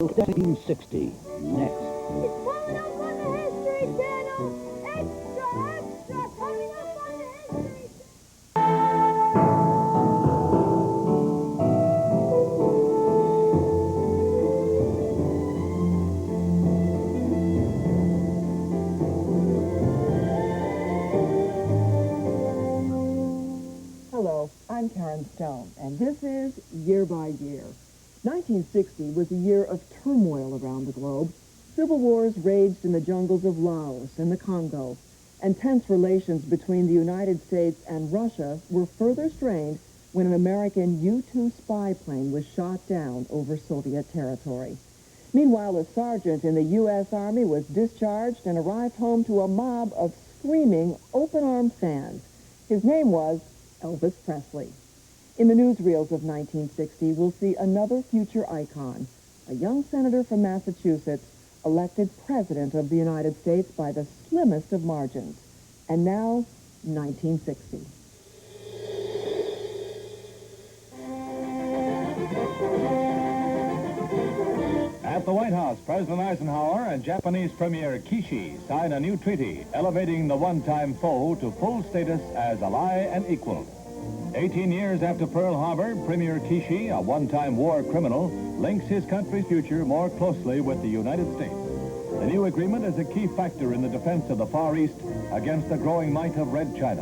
1960. Next. It's coming up on the History Channel. Extra, extra, coming up on the History Channel. Hello, I'm Karen Stone, and this is Year by Year. 1960 was a year of turmoil around the globe. Civil wars raged in the jungles of Laos and the Congo, and tense relations between the United States and Russia were further strained when an American U-2 spy plane was shot down over Soviet territory. Meanwhile, a sergeant in the U.S. Army was discharged and arrived home to a mob of screaming, open-armed fans. His name was Elvis Presley. In the newsreels of 1960, we'll see another future icon, a young senator from Massachusetts, elected President of the United States by the slimmest of margins. And now, 1960. At the White House, President Eisenhower and Japanese Premier Kishi sign a new treaty elevating the one-time foe to full status as ally and equal. 18 years after Pearl Harbor, Premier Kishi, a one-time war criminal, links his country's future more closely with the United States. The new agreement is a key factor in the defense of the Far East against the growing might of Red China.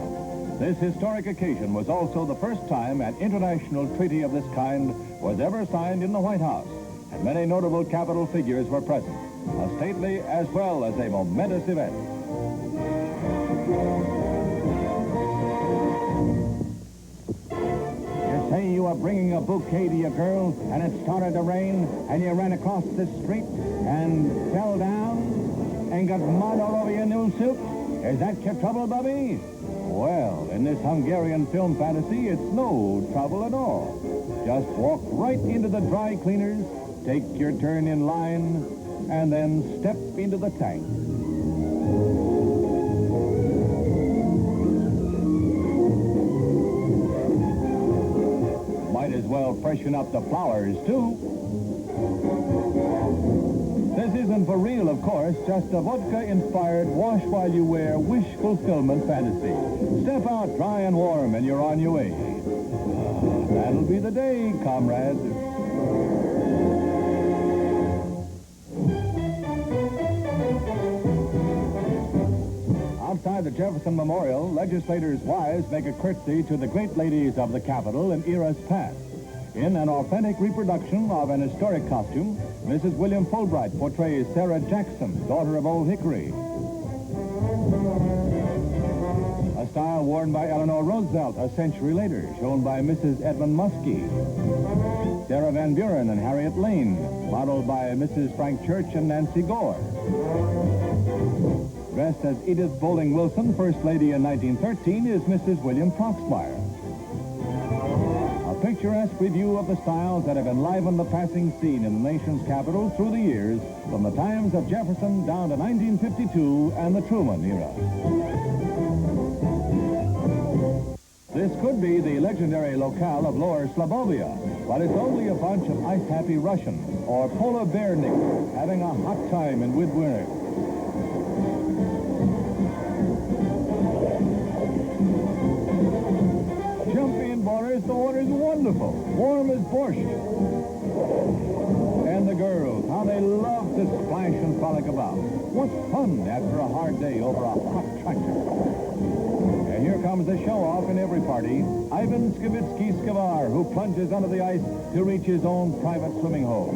This historic occasion was also the first time an international treaty of this kind was ever signed in the White House, and many notable capital figures were present. A stately as well as a momentous event. You say you are bringing a bouquet to your girl, and it started to rain, and you ran across the street and fell down and got mud all over your new suit? Is that your trouble, Bubby? Well, in this Hungarian film fantasy, it's no trouble at all. Just walk right into the dry cleaners, take your turn in line, and then step into the tank. Might as well freshen up the flowers, too. This isn't for real, of course, just a vodka-inspired wash-while-you-wear wish-fulfillment fantasy. Step out dry and warm, and you're on your way. That'll be the day, comrade. Outside the Jefferson Memorial, legislators' wives make a curtsy to the great ladies of the Capitol in eras past. In an authentic reproduction of an historic costume, Mrs. William Fulbright portrays Sarah Jackson, daughter of Old Hickory. A style worn by Eleanor Roosevelt a century later, shown by Mrs. Edmund Muskie. Sarah Van Buren and Harriet Lane, modeled by Mrs. Frank Church and Nancy Gore. Dressed as Edith Bowling Wilson, First Lady in 1913, is Mrs. William Proxmire. A picturesque review of the styles that have enlivened the passing scene in the nation's capital through the years, from the times of Jefferson down to 1952 and the Truman era. This could be the legendary locale of Lower Slobovia, but it's only a bunch of ice-happy Russians or polar bear niggers having a hot time in midwinter. The water's wonderful, warm as borscht. And the girls, how they love to splash and frolic about. What fun after a hard day over a hot tractor. And here comes the show-off in every party, Ivan Skivitsky-Skivar, who plunges under the ice to reach his own private swimming hole.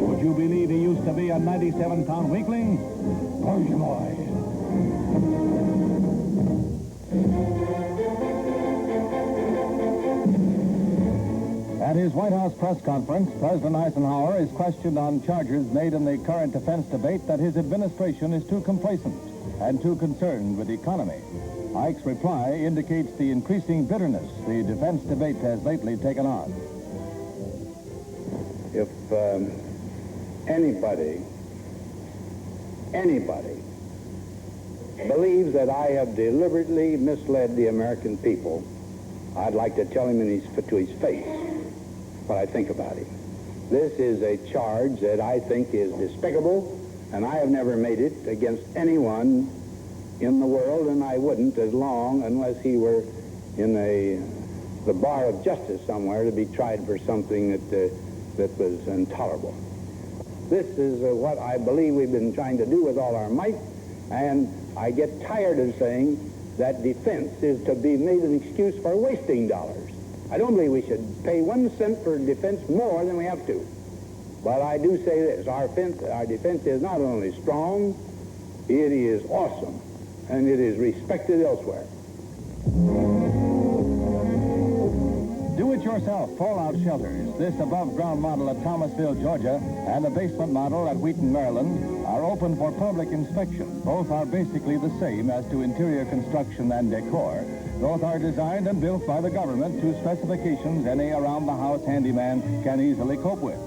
Would you believe he used to be a 97-pound weakling? At his White House press conference, President Eisenhower is questioned on charges made in the current defense debate that his administration is too complacent and too concerned with the economy. Ike's reply indicates the increasing bitterness the defense debate has lately taken on. If anybody believes that I have deliberately misled the American people, I'd like to tell him to his face what I think about him. This is a charge that I think is despicable, and I have never made it against anyone in the world, and I wouldn't as long unless he were in the bar of justice somewhere to be tried for something that was intolerable. This is what I believe we've been trying to do with all our might, and I get tired of saying that defense is to be made an excuse for wasting dollars. I don't believe we should pay 1 cent for defense more than we have to. But I do say this, our defense is not only strong, it is awesome, and it is respected elsewhere. Do-it-yourself fallout shelters, this above-ground model at Thomasville, Georgia, and the basement model at Wheaton, Maryland, are open for public inspection. Both are basically the same as to interior construction and decor. Both are designed and built by the government to specifications any around-the-house handyman can easily cope with.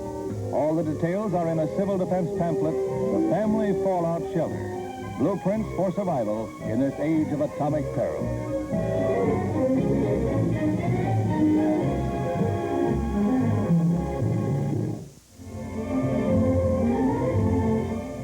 All the details are in a civil defense pamphlet, The Family Fallout Shelter, Blueprints for Survival in this age of atomic peril.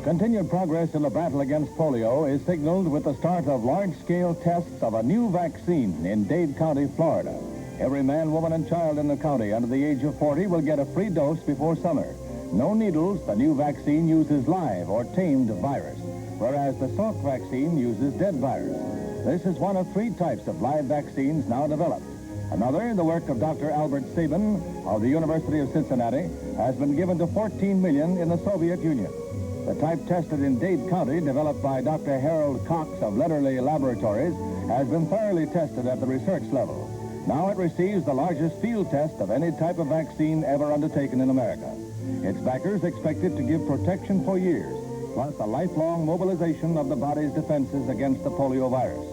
Continued progress in the battle against polio is signaled with the start of large-scale tests of a new vaccine in Dade County, Florida. Every man, woman, and child in the county under the age of 40 will get a free dose before summer. No needles, the new vaccine uses live or tamed virus, whereas the Salk vaccine uses dead virus. This is one of 3 types of live vaccines now developed. Another, the work of Dr. Albert Sabin of the University of Cincinnati, has been given to 14 million in the Soviet Union. The type tested in Dade County, developed by Dr. Harold Cox of Letterley Laboratories, has been thoroughly tested at the research level. Now it receives the largest field test of any type of vaccine ever undertaken in America. Its backers expect it to give protection for years, plus a lifelong mobilization of the body's defenses against the polio virus.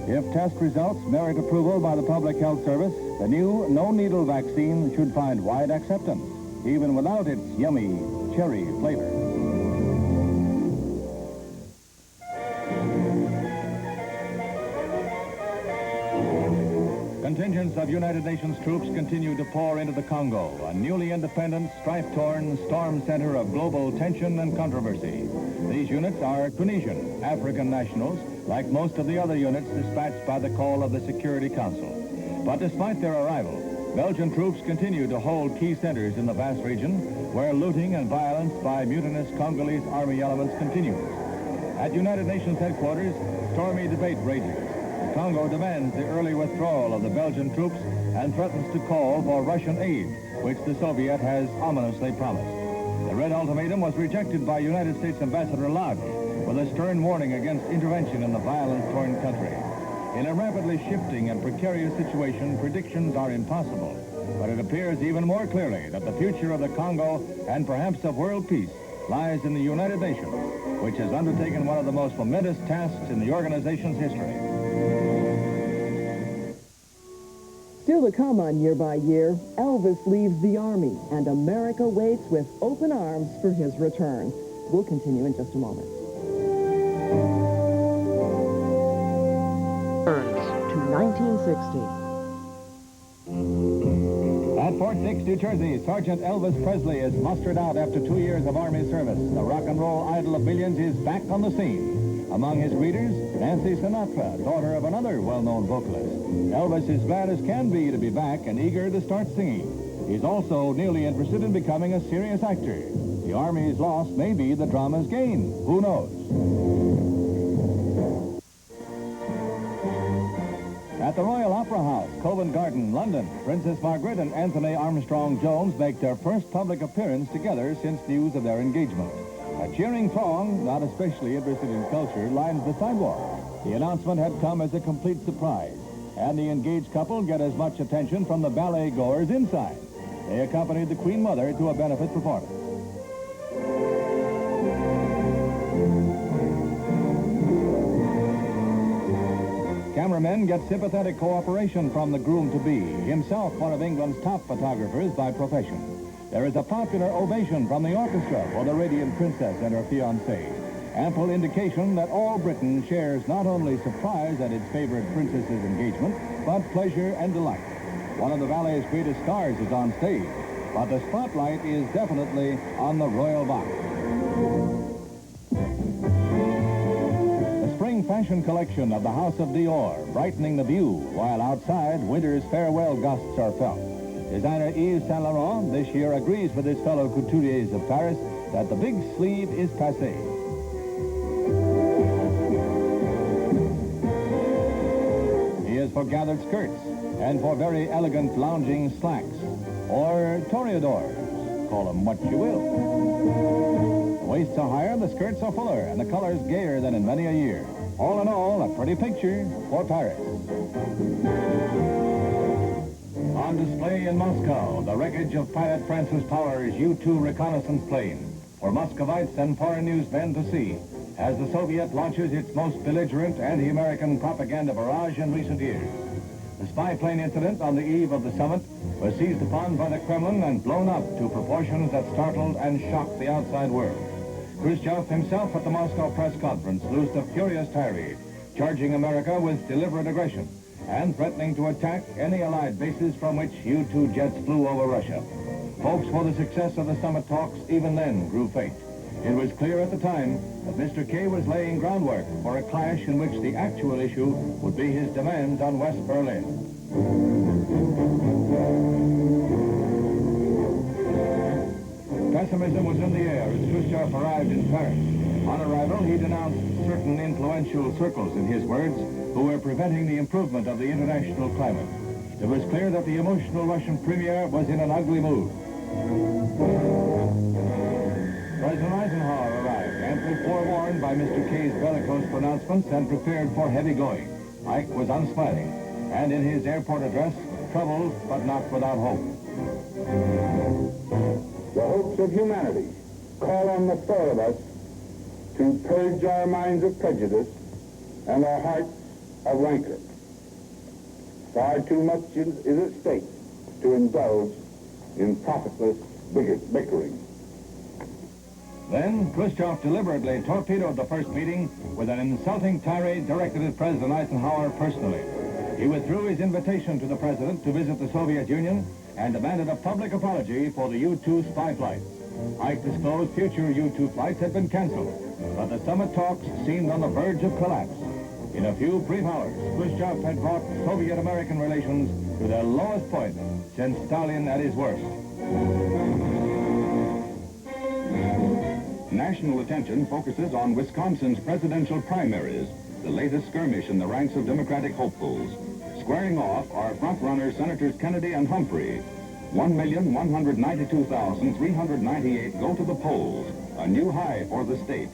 If test results merit approval by the Public Health Service, the new no-needle vaccine should find wide acceptance, even without its yummy cherry flavor. Contingents of United Nations troops continue to pour into the Congo, a newly independent, strife-torn storm center of global tension and controversy. These units are Tunisian, African nationals, like most of the other units dispatched by the call of the Security Council. But despite their arrival, Belgian troops continue to hold key centers in the vast region where looting and violence by mutinous Congolese army elements continues. At United Nations headquarters, stormy debate rages. Congo demands the early withdrawal of the Belgian troops and threatens to call for Russian aid, which the Soviet has ominously promised. The red ultimatum was rejected by United States Ambassador Lodge with a stern warning against intervention in the violence-torn country. In a rapidly shifting and precarious situation, predictions are impossible, but it appears even more clearly that the future of the Congo and perhaps of world peace lies in the United Nations, which has undertaken one of the most momentous tasks in the organization's history. Still to come on Year by Year, Elvis leaves the Army, and America waits with open arms for his return. We'll continue in just a moment. Turns to 1960. At Fort Dix, New Jersey, Sergeant Elvis Presley is mustered out after 2 years of Army service. The rock and roll idol of millions is back on the scene. Among his greeters, Nancy Sinatra, daughter of another well-known vocalist. Elvis is glad as can be to be back and eager to start singing. He's also nearly interested in becoming a serious actor. The Army's loss may be the drama's gain. Who knows? At the Royal Opera House, Covent Garden, London, Princess Margaret and Anthony Armstrong Jones make their first public appearance together since news of their engagement. A cheering throng, not especially interested in culture, lines the sidewalk. The announcement had come as a complete surprise, and the engaged couple get as much attention from the ballet goers inside. They accompanied the Queen Mother to a benefit performance. Cameramen get sympathetic cooperation from the groom-to-be, himself one of England's top photographers by profession. There is a popular ovation from the orchestra for the radiant princess and her fiancé. Ample indication that all Britain shares not only surprise at its favorite princess's engagement, but pleasure and delight. One of the ballet's greatest stars is on stage, but the spotlight is definitely on the royal box. The spring fashion collection of the House of Dior, brightening the view, while outside, winter's farewell gusts are felt. Designer Yves Saint Laurent this year agrees with his fellow couturiers of Paris that the big sleeve is passé. He is for gathered skirts and for very elegant lounging slacks, or toreadors, call them what you will. The waists are higher, the skirts are fuller, and the colors gayer than in many a year. All in all, a pretty picture for Paris. On display in Moscow, the wreckage of pilot Francis Power's U-2 reconnaissance plane for Muscovites and foreign newsmen to see as the Soviet launches its most belligerent anti-American propaganda barrage in recent years. The spy plane incident on the eve of the summit was seized upon by the Kremlin and blown up to proportions that startled and shocked the outside world. Khrushchev himself at the Moscow press conference loosed a furious tirade, charging America with deliberate aggression and threatening to attack any Allied bases from which U-2 jets flew over Russia. Hopes for the success of the summit talks even then grew faint. It was clear at the time that Mr. K was laying groundwork for a clash in which the actual issue would be his demands on West Berlin. Pessimism was in the air as Khrushchev arrived in Paris. On arrival, he denounced certain influential circles, in his words, who were preventing the improvement of the international climate. It was clear that the emotional Russian premier was in an ugly mood. President Eisenhower arrived, amply forewarned by Mr. K's bellicose pronouncements and prepared for heavy going. Ike was unsmiling, and in his airport address, troubled but not without hope. The hopes of humanity call on the four of us to purge our minds of prejudice and our hearts of rancor. Far too much is at stake to indulge in profitless bickering. Then Khrushchev deliberately torpedoed the first meeting with an insulting tirade directed at President Eisenhower personally. He withdrew his invitation to the president to visit the Soviet Union and demanded a public apology for the U-2 spy flight. Ike disclosed future U-2 flights had been canceled, but the summit talks seemed on the verge of collapse. In a few brief hours, Khrushchev had brought Soviet-American relations to their lowest point since Stalin at his worst. National attention focuses on Wisconsin's presidential primaries, the latest skirmish in the ranks of Democratic hopefuls. Squaring off are front-runners Senators Kennedy and Humphrey. 1,192,398 go to the polls, a new high for the state.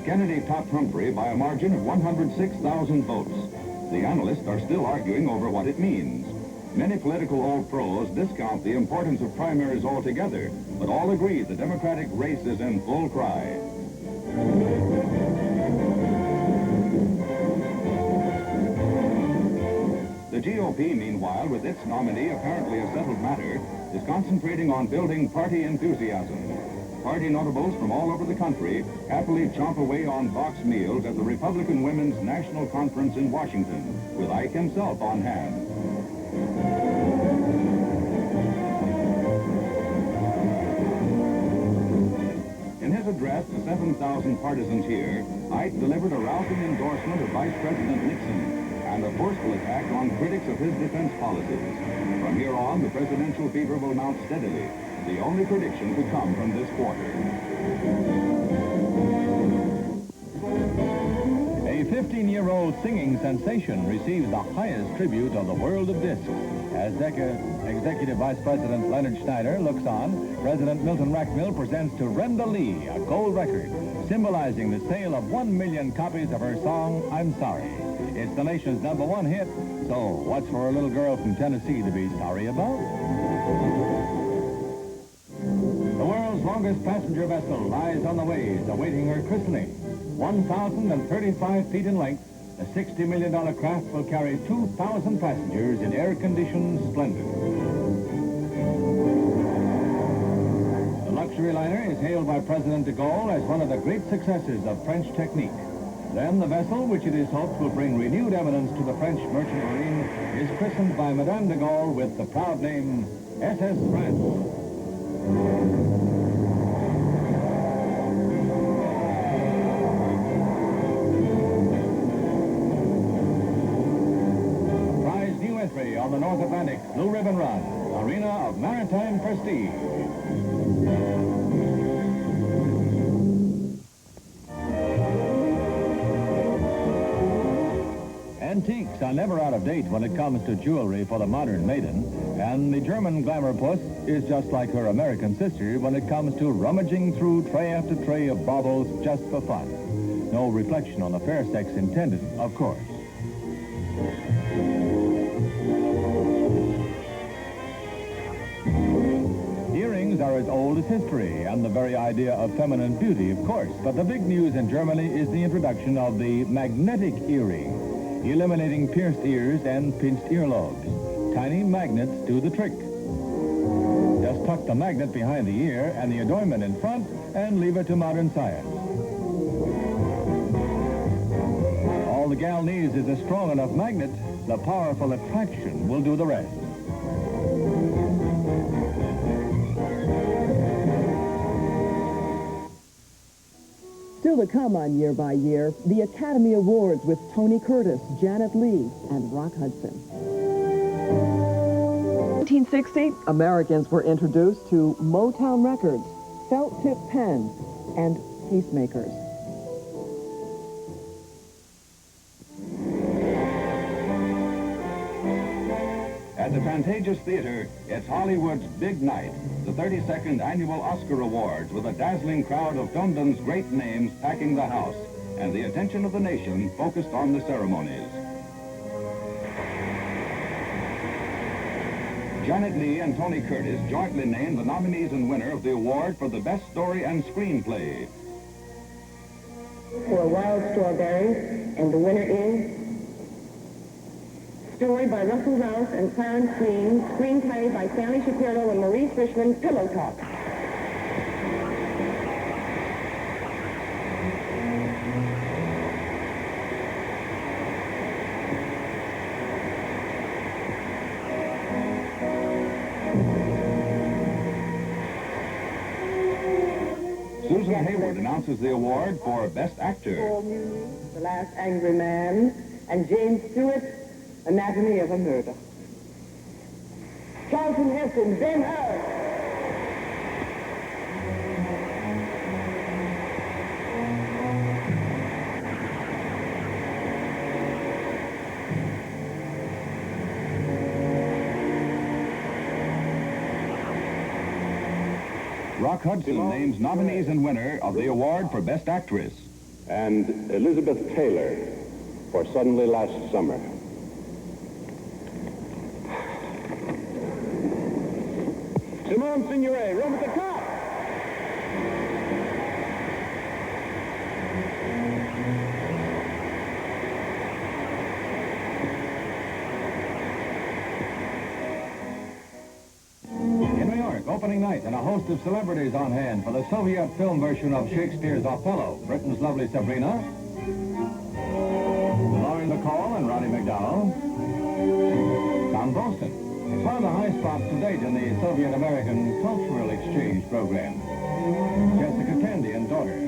Kennedy topped Humphrey by a margin of 106,000 votes. The analysts are still arguing over what it means. Many political old pros discount the importance of primaries altogether, but all agree the Democratic race is in full cry. The GOP, meanwhile, with its nominee apparently a settled matter, is concentrating on building party enthusiasm. Party notables from all over the country happily chomp away on boxed meals at the Republican Women's National Conference in Washington, with Ike himself on hand. In his address to 7,000 partisans here, Ike delivered a rousing endorsement of Vice President Nixon and a forceful attack on critics of his defense policies. From here on, the presidential fever will mount steadily, the only prediction to come from this quarter. A 15-year-old singing sensation receives the highest tribute of the world of discs. As Executive Vice President Leonard Schneider looks on, President Milton Rackmill presents to Brenda Lee a gold record, symbolizing the sale of 1 million copies of her song, I'm Sorry. It's the nation's #1 hit, so what's for a little girl from Tennessee to be sorry about? The world's longest passenger vessel lies on the waves, awaiting her christening. 1,035 feet in length, the $60 million craft will carry 2,000 passengers in air-conditioned splendor. The luxury liner is hailed by President de Gaulle as one of the great successes of French technique. Then the vessel, which it is hoped will bring renewed eminence to the French merchant marine, is christened by Madame de Gaulle with the proud name SS France. On the North Atlantic Blue Ribbon Run, arena of maritime prestige. Antiques are never out of date when it comes to jewelry for the modern maiden, and the German glamour puss is just like her American sister when it comes to rummaging through tray after tray of baubles just for fun. No reflection on the fair sex intended, of course. Earrings are as old as history, and the very idea of feminine beauty, of course. But the big news in Germany is the introduction of the magnetic earring, eliminating pierced ears and pinched earlobes. Tiny magnets do the trick. Just tuck the magnet behind the ear and the adornment in front, and leave it to modern science. All the gal needs is a strong enough magnet. The powerful attraction will do the rest. Still to come on Year by Year, the Academy Awards with Tony Curtis, Janet Leigh, and Rock Hudson. 1960, Americans were introduced to Motown Records, felt-tip pens, and peacemakers. At the Pantages Theater, it's Hollywood's big night, the 32nd Annual Oscar Awards, with a dazzling crowd of London's great names packing the house, and the attention of the nation focused on the ceremonies. Janet Leigh and Tony Curtis jointly named the nominees and winner of the award for the Best Story and Screenplay. For Wild Strawberries, and the winner is story by Russell Rouse and Clarence Green, screenplay by Stanley Shapiro and Maurice Fishman, Pillow Talk. Susan Hayward announces the award for Best Actor. The Last Angry Man, and James Stewart, Anatomy of a Murder. Charlton Heston, Ben-Hur. Rock Hudson names nominees and winner of the award for Best Actress. And Elizabeth Taylor for Suddenly Last Summer. Simone Signoret, room at the top. In New York, opening night, and a host of celebrities on hand for the Soviet film version of Shakespeare's Othello. Britain's lovely Sabrina, Lauren Bacall and Roddy McDowell, Tom Bolston. It's one of the high spots to date in the Soviet-American Cultural Exchange Program. Jessica Tandy and daughter.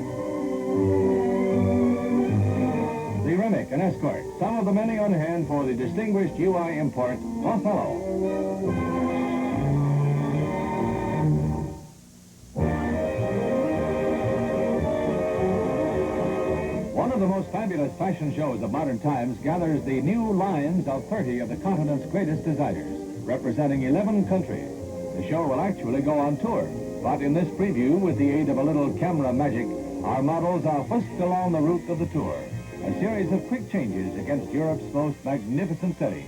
The Remick and escort. Some of the many on hand for the distinguished UI import, Othello. One of the most fabulous fashion shows of modern times gathers the new lines of 30 of the continent's greatest designers, representing 11 countries. The show will actually go on tour, but in this preview, with the aid of a little camera magic, our models are whisked along the route of the tour, a series of quick changes against Europe's most magnificent city.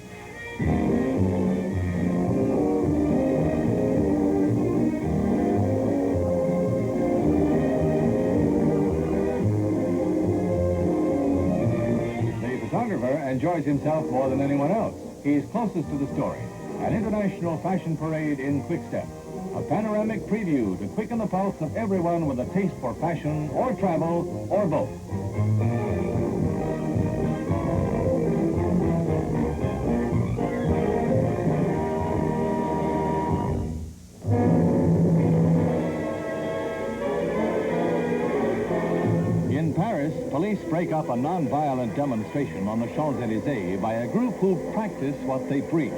The photographer enjoys himself more than anyone else. He's closest to the story. An international fashion parade in quick step. A panoramic preview to quicken the pulse of everyone with a taste for fashion or travel or both. police break up a non-violent demonstration on the Champs-Élysées by a group who practice what they preach.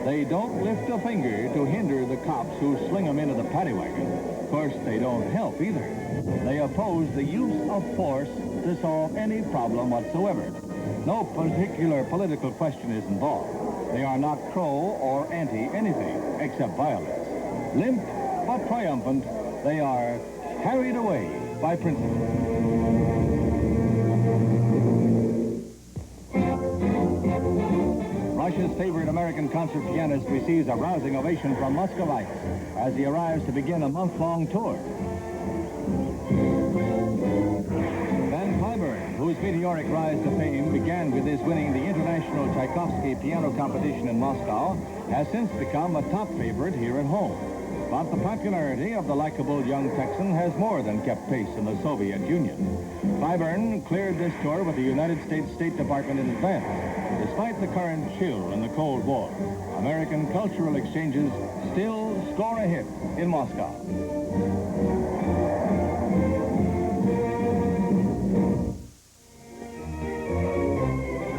They don't lift a finger to hinder the cops who sling them into the paddy wagon. Of course, they don't help either. They oppose the use of force to solve any problem whatsoever. No particular political question is involved. They are not pro or anti-anything except violence. Limp but triumphant, they are carried away by principle. Russia's favorite American concert pianist receives a rousing ovation from Muscovites as he arrives to begin a month-long tour. Van Cliburn, whose meteoric rise to fame began with his winning the International Tchaikovsky Piano Competition in Moscow, has since become a top favorite here at home. But the popularity of the likable young Texan has more than kept pace in the Soviet Union. Cliburn cleared this tour with the United States State Department in advance. Despite the current chill in the Cold War, American cultural exchanges still score a hit in Moscow.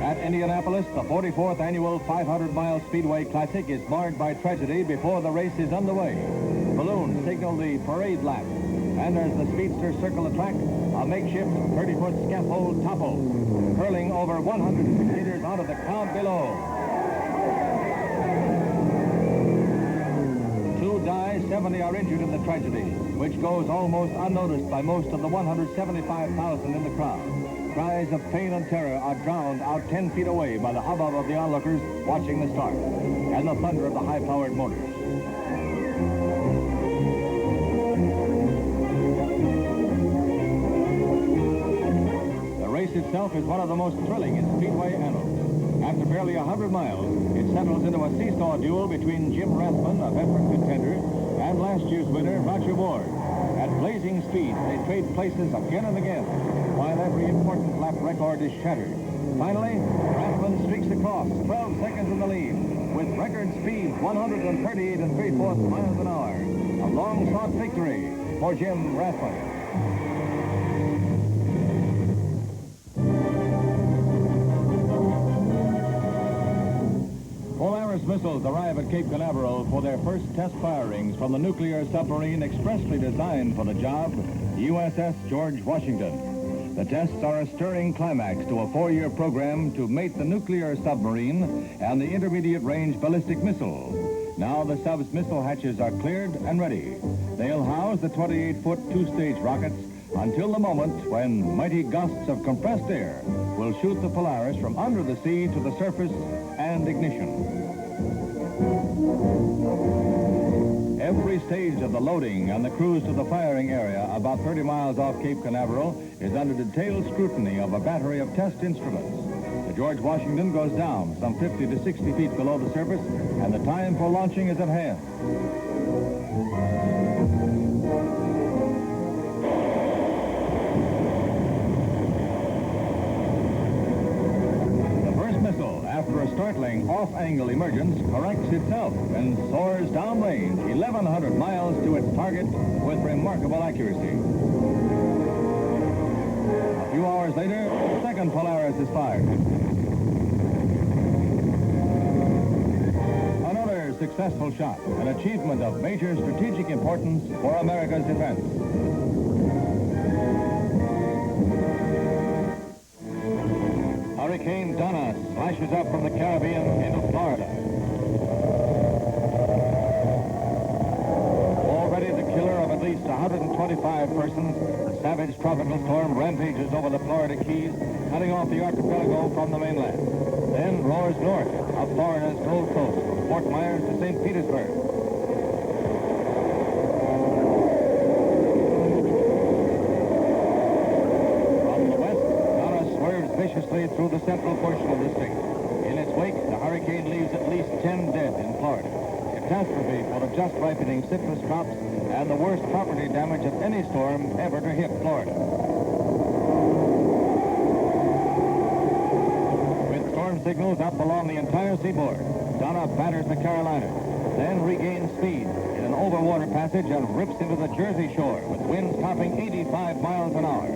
At Indianapolis, the 44th annual 500-mile Speedway Classic is marred by tragedy before the race is underway. Balloons signal the parade lap, and as the speedsters circle the track, a makeshift 30-foot scaffold topples, hurling over 100 spectators onto the crowd below. 2 die, 70 are injured in the tragedy, which goes almost unnoticed by most of the 175,000 in the crowd. Cries of pain and terror are drowned out 10 feet away by the hubbub of the onlookers watching the start and the thunder of the high-powered motors. The race itself is one of the most thrilling in Speedway annals. After barely 100 miles, it settles into a seesaw duel between Jim Rathman, a veteran contender, and last year's winner, Roger Ward. At blazing speed, they trade places again and again, while every important lap record is shattered. Finally, Rathman streaks across, 12 seconds in the lead, with record speed 138 3/4 miles an hour. A long-sought victory for Jim Rathman. Polaris missiles arrive at Cape Canaveral for their first test firings from the nuclear submarine expressly designed for the job, USS George Washington. The tests are a stirring climax to a 4-year program to mate the nuclear submarine and the intermediate-range ballistic missile. Now the sub's missile hatches are cleared and ready. They'll house the 28-foot 2-stage rockets until the moment when mighty gusts of compressed air will shoot the Polaris from under the sea to the surface and ignition. Every stage of the loading and the cruise to the firing area about 30 miles off Cape Canaveral is under detailed scrutiny of a battery of test instruments. The George Washington goes down some 50 to 60 feet below the surface, and the time for launching is at hand. After a startling off-angle emergence, corrects itself and soars downrange 1,100 miles to its target with remarkable accuracy. A few hours later, the second Polaris is fired. Another successful shot, an achievement of major strategic importance for America's defense. Hurricane Donna slashes up from the Caribbean into Florida. Already the killer of at least 125 persons, the savage tropical storm rampages over the Florida Keys, cutting off the archipelago from the mainland. Then roars north up Florida's Gold Coast, from Fort Myers to St. Petersburg. Viciously through the central portion of the state. In its wake, the hurricane leaves at least 10 dead in Florida. Catastrophe for the just ripening citrus crops and the worst property damage of any storm ever to hit Florida. With storm signals up along the entire seaboard, Donna batters the Carolinas, then regains speed in an an overwater passage and rips into the Jersey shore with winds topping 85 miles an hour.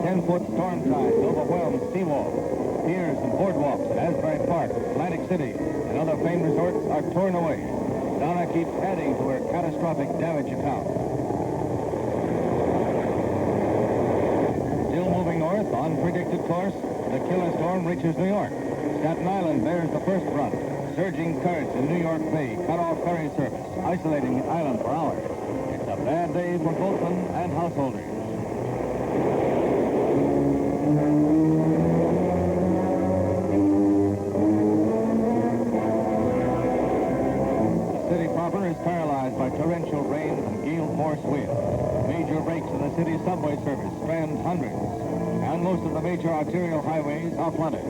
10-foot storm tides overwhelm seawalls. Piers and boardwalks at Asbury Park, Atlantic City, and other famed resorts are torn away. Donna keeps adding to her catastrophic damage account. Still moving north on predicted course, the killer storm reaches New York. Staten Island bears the first brunt. Surging currents in New York Bay cut off ferry service, isolating the island for hours. It's a bad day for boatmen and householders. The city proper is paralyzed by torrential rains and gale-force winds. Major breaks in the city's subway service strand hundreds, and most of the major arterial highways are flooded.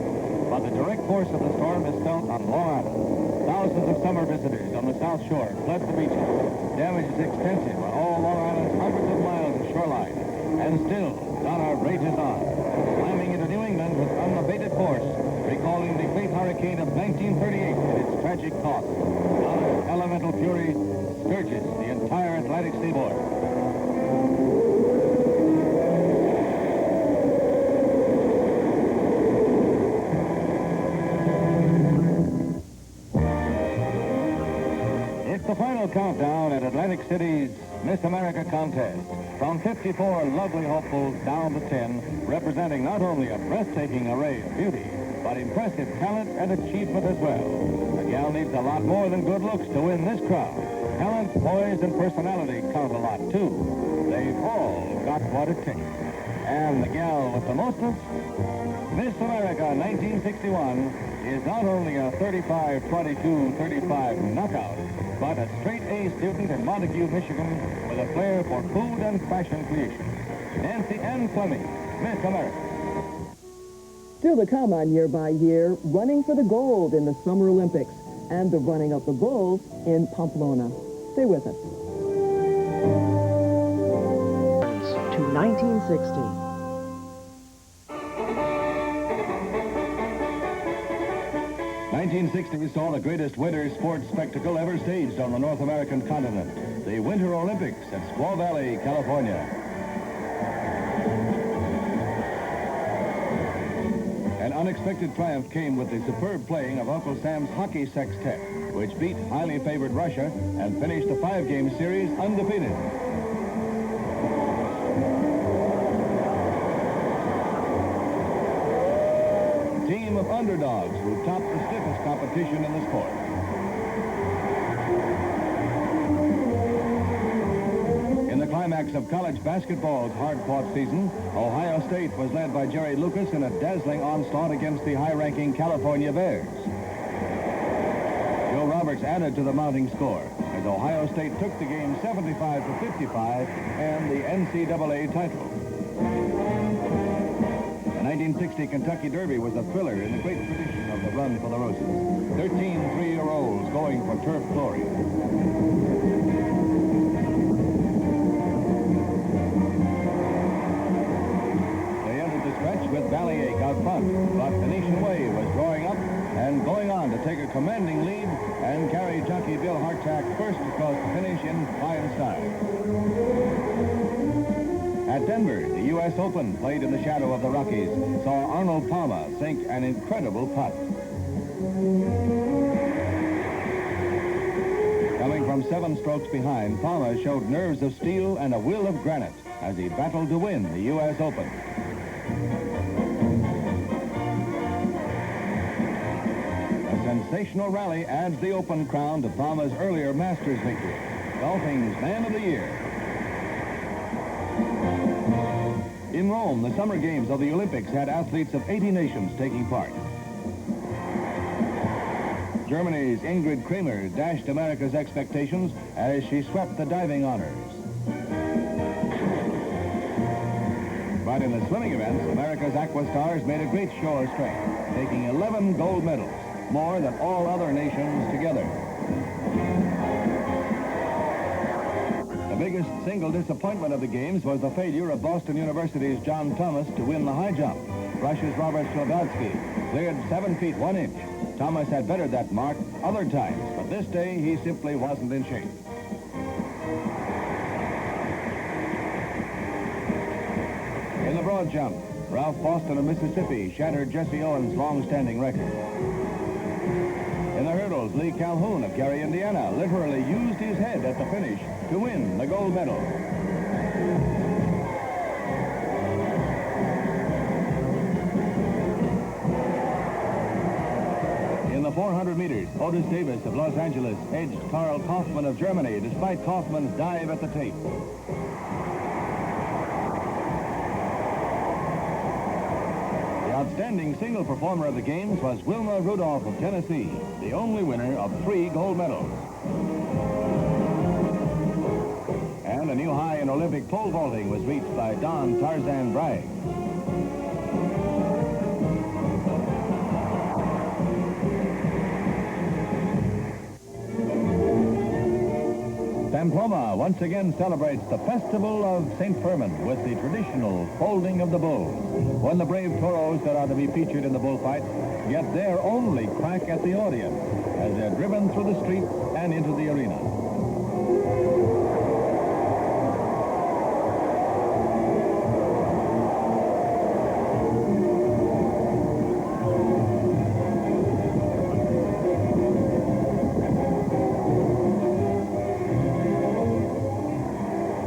But the direct force of the storm is felt on Long Island. Thousands of summer visitors on the South Shore flood the beaches. Damage is extensive on all Long Island's hundreds of miles of shoreline. And still, Donna rages on, slamming into New England with unabated force, recalling the great hurricane of 1938 and its tragic cost. Donna's elemental fury scourges the entire Atlantic seaboard. The final countdown at Atlantic City's Miss America contest. From 54 lovely hopefuls down to 10, representing not only a breathtaking array of beauty, but impressive talent and achievement as well. The gal needs a lot more than good looks to win this crown. Talent, poise, and personality count a lot, too. They've all got what it takes. And the gal with the mostest, Miss America 1961, is not only a 35-22-35 knockout, but a straight-A student in Montague, Michigan, with a flair for food and fashion creation. Nancy Ann Fleming, Miss America. Still to come on Year by Year, running for the gold in the Summer Olympics and the running of the bulls in Pamplona. Stay with us. To 1960. 1960 saw the greatest winter sports spectacle ever staged on the North American continent, the Winter Olympics at Squaw Valley, California. An unexpected triumph came with the superb playing of Uncle Sam's hockey sextet, which beat highly favored Russia and finished the 5-game series undefeated. Team of underdogs who topped the stiffest competition in the sport. In the climax of college basketball's hard-fought season, Ohio State was led by Jerry Lucas in a dazzling onslaught against the high-ranking California Bears. Joe Roberts added to the mounting score as Ohio State took the game 75-55 and the NCAA title. The 1960 Kentucky Derby was a thriller in the great tradition of the Run for the Roses. 13 3-year-olds going for turf glory. They entered the stretch with Ballyache out front, but Venetian Way was drawing up and going on to take a commanding lead and carry jockey Bill Hartack first across the finish in fine style. At Denver, the U.S. Open, played in the shadow of the Rockies, saw Arnold Palmer sink an incredible putt. Coming from 7 strokes behind, Palmer showed nerves of steel and a will of granite as he battled to win the U.S. Open. A sensational rally adds the Open crown to Palmer's earlier Masters victory, golfing's Man of the Year. In Rome, the Summer Games of the Olympics had athletes of 80 nations taking part. Germany's Ingrid Kramer dashed America's expectations as she swept the diving honors. But in the swimming events, America's aqua stars made a great show of strength, taking 11 gold medals, more than all other nations together. The biggest single disappointment of the games was the failure of Boston University's John Thomas to win the high jump. Russia's Robert Slobodsky cleared 7 feet 1 inch. Thomas had bettered that mark other times, but this day he simply wasn't in shape. broad jump, Ralph Boston of Mississippi shattered Jesse Owens' long-standing record. In the hurdles, Lee Calhoun of Gary, Indiana, literally used his head at the finish to win the gold medal. In the 400 meters, Otis Davis of Los Angeles edged Karl Kaufmann of Germany despite Kaufmann's dive at the tape. The outstanding single performer of the games was Wilma Rudolph of Tennessee, the only winner of 3 gold medals. And a new high in Olympic pole vaulting was reached by Don Tarzan Bragg. Pamplona once again celebrates the Festival of St. Firmin with the traditional folding of the bulls, when the brave toros that are to be featured in the bullfight get their only crack at the audience as they're driven through the streets and into the arena.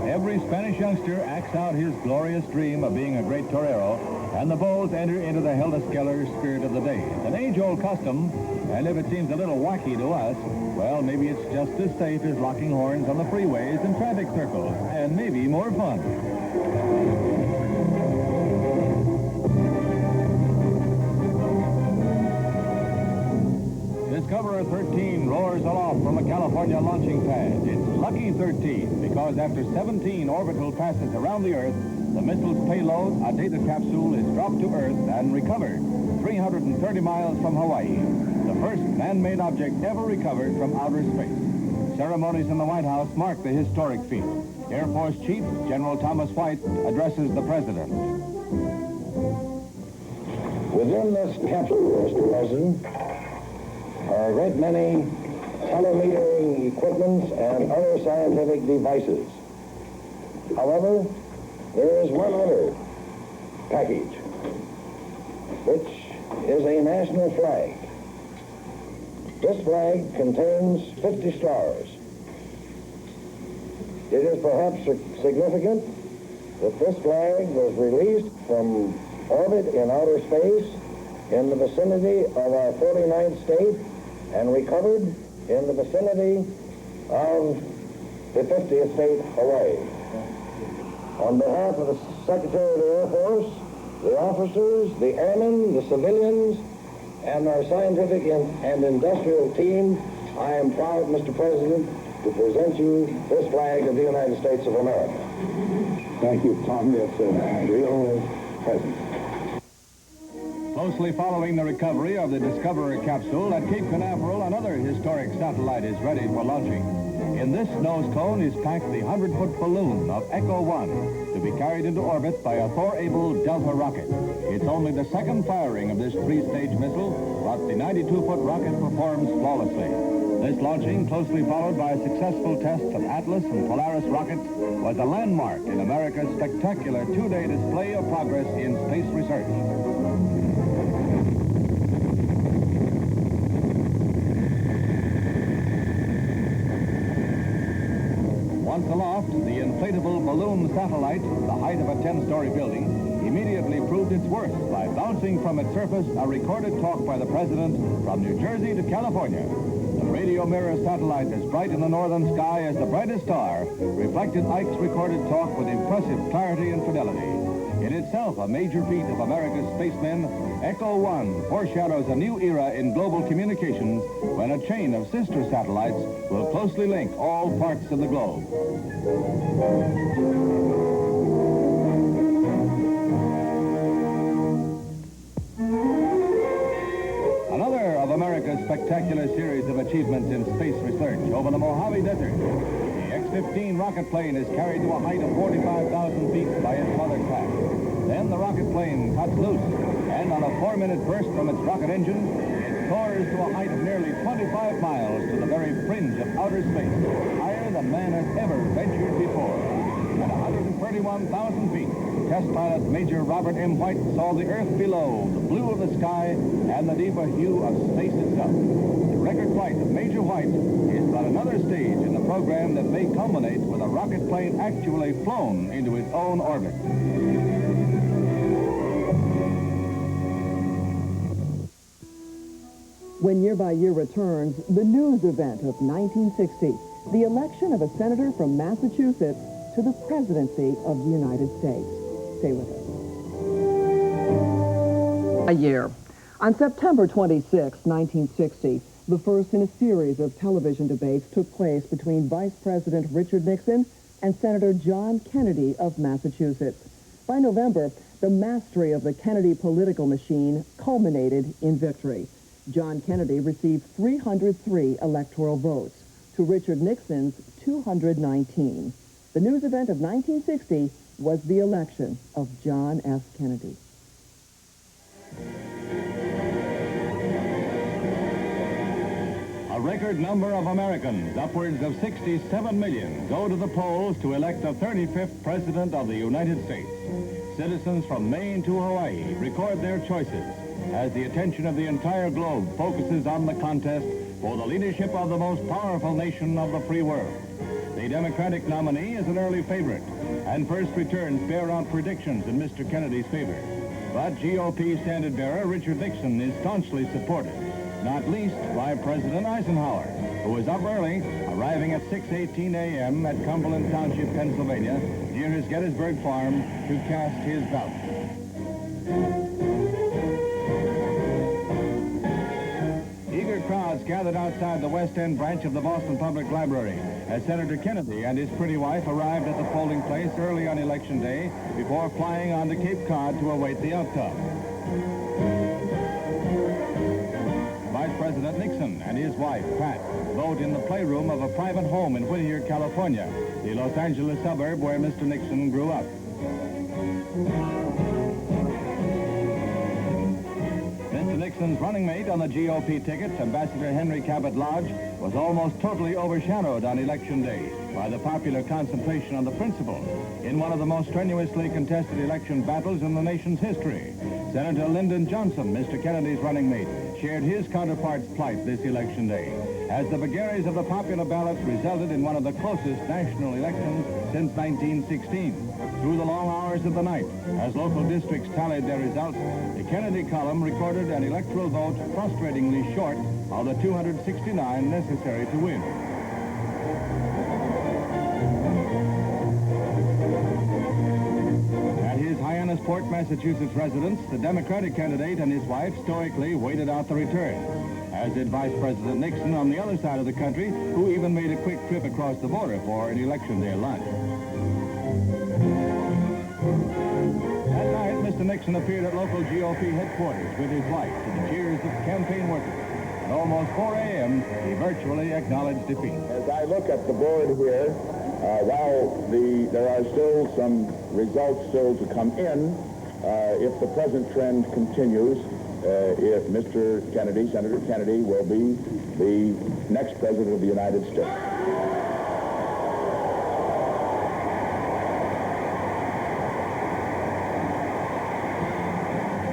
Every Spanish youngster acts out his glorious dream of being a great torero, and the bulls enter into the helter-skelter spirit of the day. It's an age-old custom, and if it seems a little wacky to us, well, maybe it's just as safe as locking horns on the freeways and traffic circles, and maybe more fun. Discoverer 13 roars aloft from a California launching pad. It's lucky 13 because after 17 orbital passes around the Earth, the missile's payload, a data capsule, is dropped to Earth and recovered 330 miles from Hawaii. The first man-made object ever recovered from outer space. Ceremonies in the White House mark the historic feat. Air Force Chief General Thomas White addresses the President. Within this capsule, Mr. President, are a great many telemetering equipments and other scientific devices. However, there is one other package, which is a national flag. This flag contains 50 stars. It is perhaps significant that this flag was released from orbit in outer space in the vicinity of our 49th state and recovered in the vicinity of the 50th state, Hawaii. On behalf of the Secretary of the Air Force, the officers, the airmen, the civilians, and our scientific and industrial team, I am proud, Mr. President, to present you this flag of the United States of America. Thank you, Tom. It's a real present. Closely following the recovery of the Discoverer capsule at Cape Canaveral, another historic satellite is ready for launching. In this nose cone is packed the 100-foot balloon of Echo 1 to be carried into orbit by a Thor-able Delta rocket. It's only the second firing of this 3-stage missile, but the 92-foot rocket performs flawlessly. This launching, closely followed by a successful test of Atlas and Polaris rockets, was a landmark in America's spectacular 2-day display of progress in space research. Once aloft, the inflatable balloon satellite, the height of a 10-story building, immediately proved its worth by bouncing from its surface a recorded talk by the President from New Jersey to California. The radio mirror satellite, as bright in the northern sky as the brightest star, reflected Ike's recorded talk with impressive clarity and fidelity. In itself a major feat of America's spacemen, Echo 1 foreshadows a new era in global communications when a chain of sister satellites will closely link all parts of the globe. Another of America's spectacular series of achievements in space research over the Mojave Desert. The X-15 rocket plane is carried to a height of 45,000 feet by its mother craft. Then the rocket plane cuts loose, and on a 4-minute burst from its rocket engine, it soars to a height of nearly 25 miles to the very fringe of outer space, higher than man has ever ventured before. At 131 21,000 feet, test pilot Major Robert M. White saw the Earth below, the blue of the sky, and the deeper hue of space itself. The record flight of Major White is but another stage in the program that may culminate with a rocket plane actually flown into its own orbit. When Year by Year returns, the news event of 1960, the election of a senator from Massachusetts to the presidency of the United States. Stay with us. A year. On September 26, 1960, the first in a series of television debates took place between Vice President Richard Nixon and Senator John Kennedy of Massachusetts. By November, the mastery of the Kennedy political machine culminated in victory. John Kennedy received 303 electoral votes to Richard Nixon's 219. The news event of 1960 was the election of John F. Kennedy. A record number of Americans, upwards of 67 million, go to the polls to elect the 35th President of the United States. Citizens from Maine to Hawaii record their choices as the attention of the entire globe focuses on the contest for the leadership of the most powerful nation of the free world. The Democratic nominee is an early favorite, and first returns bear out predictions in Mr. Kennedy's favor. But GOP standard-bearer Richard Nixon is staunchly supported, not least by President Eisenhower, who was up early, arriving at 6:18 a.m. at Cumberland Township, Pennsylvania, near his Gettysburg farm, to cast his ballot. Eager crowds gathered outside the West End branch of the Boston Public Library as Senator Kennedy and his pretty wife arrived at the polling place early on Election Day before flying on to Cape Cod to await the outcome. Vice President Nixon and his wife, Pat, vote in the playroom of a private home in Whittier, California, the Los Angeles suburb where Mr. Nixon grew up. Mr. Nixon's running mate on the GOP ticket, Ambassador Henry Cabot Lodge, was almost totally overshadowed on Election Day by the popular concentration on the principal in one of the most strenuously contested election battles in the nation's history. Senator Lyndon Johnson, Mr. Kennedy's running mate, shared his counterpart's plight this Election Day, as the vagaries of the popular ballot resulted in one of the closest national elections since 1916. Through the long hours of the night, as local districts tallied their results, the Kennedy column recorded an electoral vote frustratingly short of the 269 necessary to win. At his Hyannisport, Massachusetts residence, the Democratic candidate and his wife stoically waited out the return, as did Vice President Nixon on the other side of the country, who even made a quick trip across the border for an Election Day lunch. That night, Mr. Nixon appeared at local GOP headquarters with his wife to the cheers of campaign workers. At almost 4 a.m., he virtually acknowledged defeat. As I look at the board here, while there are still some results still to come in, if the present trend continues, if Mr. Kennedy, Senator Kennedy, will be the next president of the United States.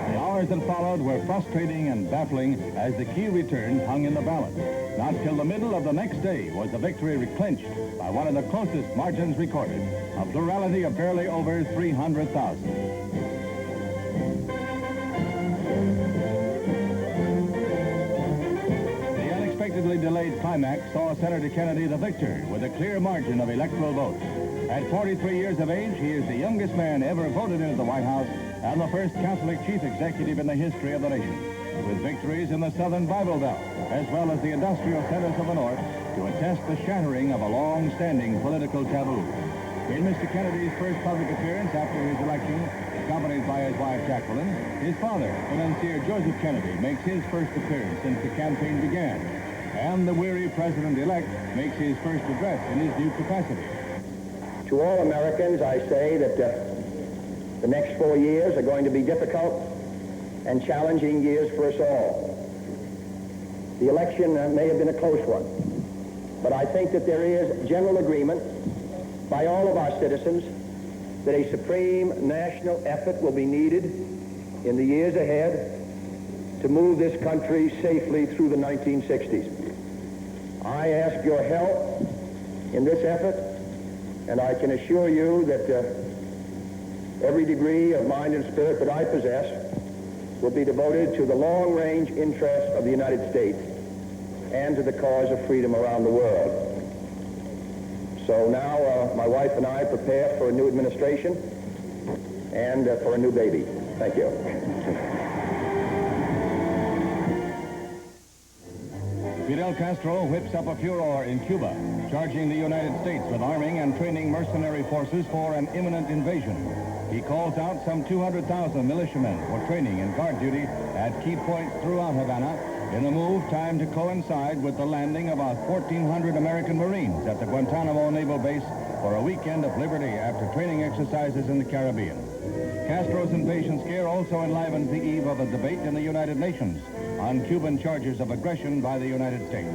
The hours that followed were frustrating and baffling as the key returns hung in the balance. Not till the middle of the next day was the victory clinched by one of the closest margins recorded, a plurality of barely over 300,000. The unexpectedly delayed climax saw Senator Kennedy the victor with a clear margin of electoral votes. At 43 years of age, he is the youngest man ever voted into the White House and the first Catholic chief executive in the history of the nation, with victories in the Southern Bible Belt, as well as the industrial centers of the North, to attest the shattering of a long-standing political taboo. In Mr. Kennedy's first public appearance after his election, accompanied by his wife Jacqueline, his father, financier Joseph Kennedy, makes his first appearance since the campaign began, and the weary president-elect makes his first address in his new capacity. To all Americans, I say that the next 4 years are going to be difficult and challenging years for us all. The election may have been a close one, but I think that there is general agreement by all of our citizens that a supreme national effort will be needed in the years ahead to move this country safely through the 1960s. I ask your help in this effort, and I can assure you that every degree of mind and spirit that I possess will be devoted to the long-range interests of the United States and to the cause of freedom around the world. So now my wife and I prepare for a new administration and for a new baby. Thank you. Fidel Castro whips up a furor in Cuba, charging the United States with arming and training mercenary forces for an imminent invasion. He calls out some 200,000 militiamen for training and guard duty at key points throughout Havana in a move timed to coincide with the landing of about 1,400 American Marines at the Guantanamo Naval Base for a weekend of liberty after training exercises in the Caribbean. Castro's invasion scare also enlivened the eve of a debate in the United Nations on Cuban charges of aggression by the United States.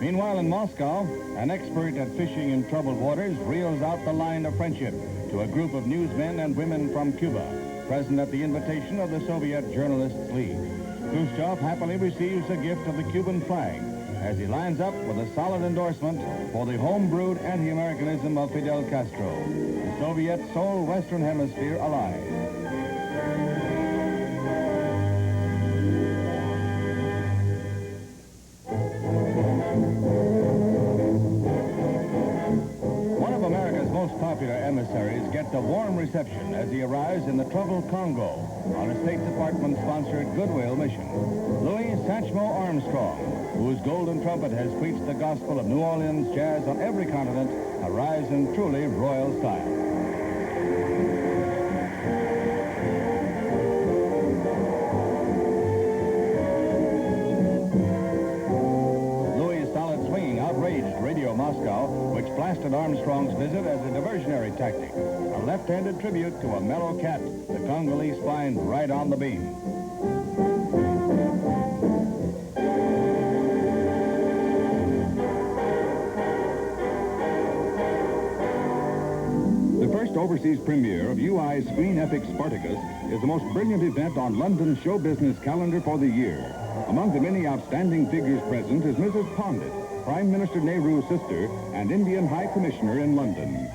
Meanwhile, in Moscow, an expert at fishing in troubled waters reels out the line of friendship to a group of newsmen and women from Cuba, present at the invitation of the Soviet Journalists League. Khrushchev happily receives a gift of the Cuban flag as he lines up with a solid endorsement for the home-brewed anti-Americanism of Fidel Castro, the Soviet sole Western Hemisphere ally. Popular emissaries gets a warm reception as he arrives in the troubled Congo on a State Department-sponsored goodwill mission. Louis Satchmo Armstrong, whose golden trumpet has preached the gospel of New Orleans jazz on every continent, arrives in truly royal style. Radio Moscow, which blasted Armstrong's visit as a diversionary tactic, a left-handed tribute to a mellow cat the Congolese find right on the beam. The first overseas premiere of UI's screen epic Spartacus is the most brilliant event on London's show business calendar for the year. Among the many outstanding figures present is Mrs. Pandit, Prime Minister Nehru's sister and Indian High Commissioner in London.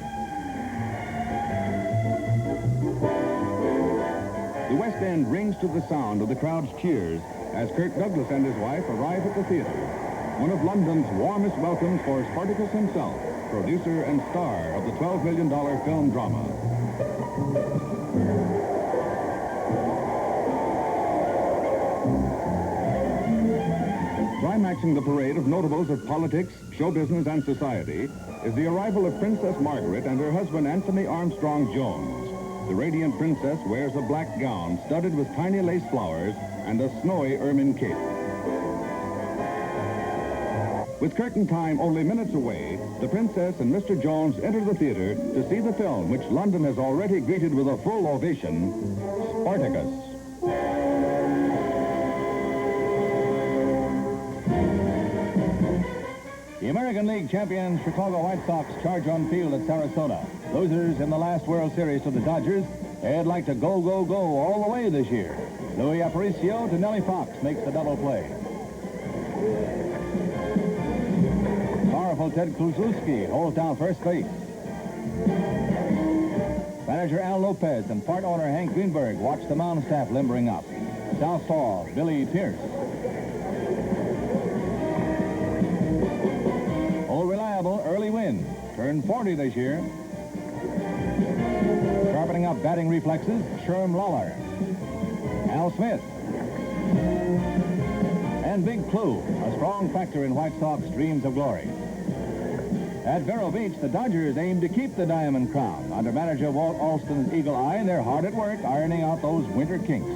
The West End rings to the sound of the crowd's cheers as Kirk Douglas and his wife arrive at the theater. One of London's warmest welcomes for Spartacus himself, producer and star of the $12 million film drama. Climaxing the parade of notables of politics, show business, and society is the arrival of Princess Margaret and her husband Anthony Armstrong Jones. The radiant princess wears a black gown studded with tiny lace flowers and a snowy ermine cape. With curtain time only minutes away, the princess and Mr. Jones enter the theater to see the film which London has already greeted with a full ovation, Spartacus. The American League champion Chicago White Sox charge on field at Sarasota. Losers in the last World Series to the Dodgers, they'd like to go, go, go all the way this year. Louis Aparicio to Nellie Fox makes the double play. Powerful Ted Kluszewski holds down first base. Manager Al Lopez and part owner Hank Greenberg watch the mound staff limbering up. Southpaw Billy Pierce. Old reliable early win. Turned 40 this year. Sharpening up batting reflexes, Sherm Lawler. Al Smith. And Big Clue, a strong factor in White Sox dreams of glory. At Vero Beach, the Dodgers aim to keep the Diamond Crown. Under manager Walt Alston's eagle eye, they're hard at work ironing out those winter kinks.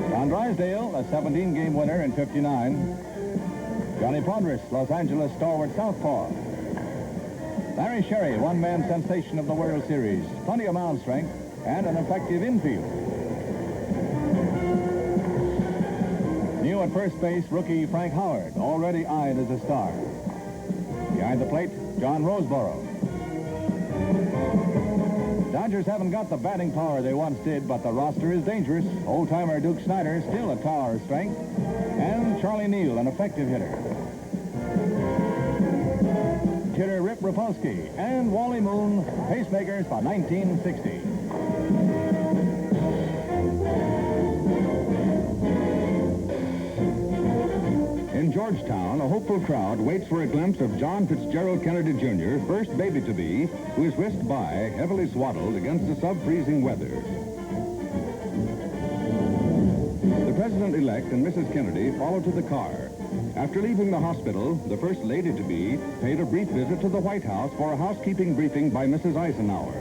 Don Drysdale, a 17-game winner in '59. Johnny Podres, Los Angeles stalwart southpaw. Larry Sherry, one-man sensation of the World Series. Plenty of mound strength and an effective infield. New at first base, rookie Frank Howard, already eyed as a star. Behind the plate, John Roseboro. Dodgers haven't got the batting power they once did, but the roster is dangerous. Old-timer Duke Snyder, still a tower of strength. And Charlie Neal, an effective hitter. Hitter Rip Rapolsky and Wally Moon, pacemakers for 1960. In Georgetown, a hopeful crowd waits for a glimpse of John Fitzgerald Kennedy Jr., first baby-to-be, who is whisked by, heavily swaddled against the sub-freezing weather. The President-elect and Mrs. Kennedy follow to the car. After leaving the hospital, the First Lady-to-be paid a brief visit to the White House for a housekeeping briefing by Mrs. Eisenhower.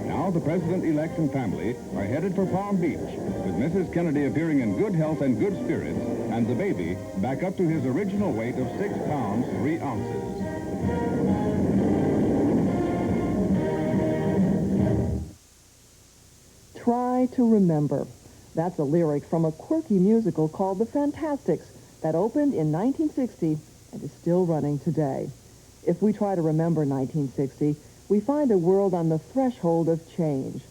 Now the President-elect and family are headed for Palm Beach, with Mrs. Kennedy appearing in good health and good spirits, and the baby back up to his original weight of 6 pounds, 3 ounces. Try to remember. That's a lyric from a quirky musical called The Fantastics that opened in 1960 and is still running today. If we try to remember 1960, we find a world on the threshold of change.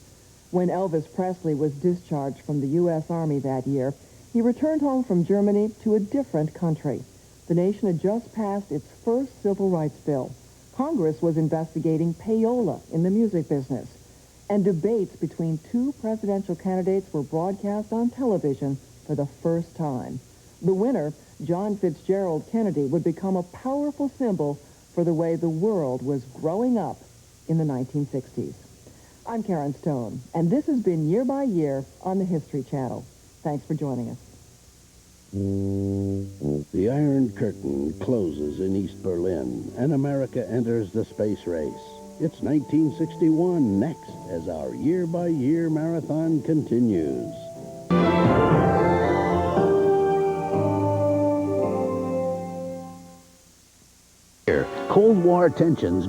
When Elvis Presley was discharged from the U.S. Army that year, he returned home from Germany to a different country. The nation had just passed its first civil rights bill. Congress was investigating payola in the music business. And debates between 2 presidential candidates were broadcast on television for the first time. The winner, John Fitzgerald Kennedy, would become a powerful symbol for the way the world was growing up in the 1960s. I'm Karen Stone, and this has been Year by Year on the History Channel. Thanks for joining us. The Iron Curtain closes in East Berlin, and America enters the space race. It's 1961 next as our year-by-year marathon continues. Cold War tensions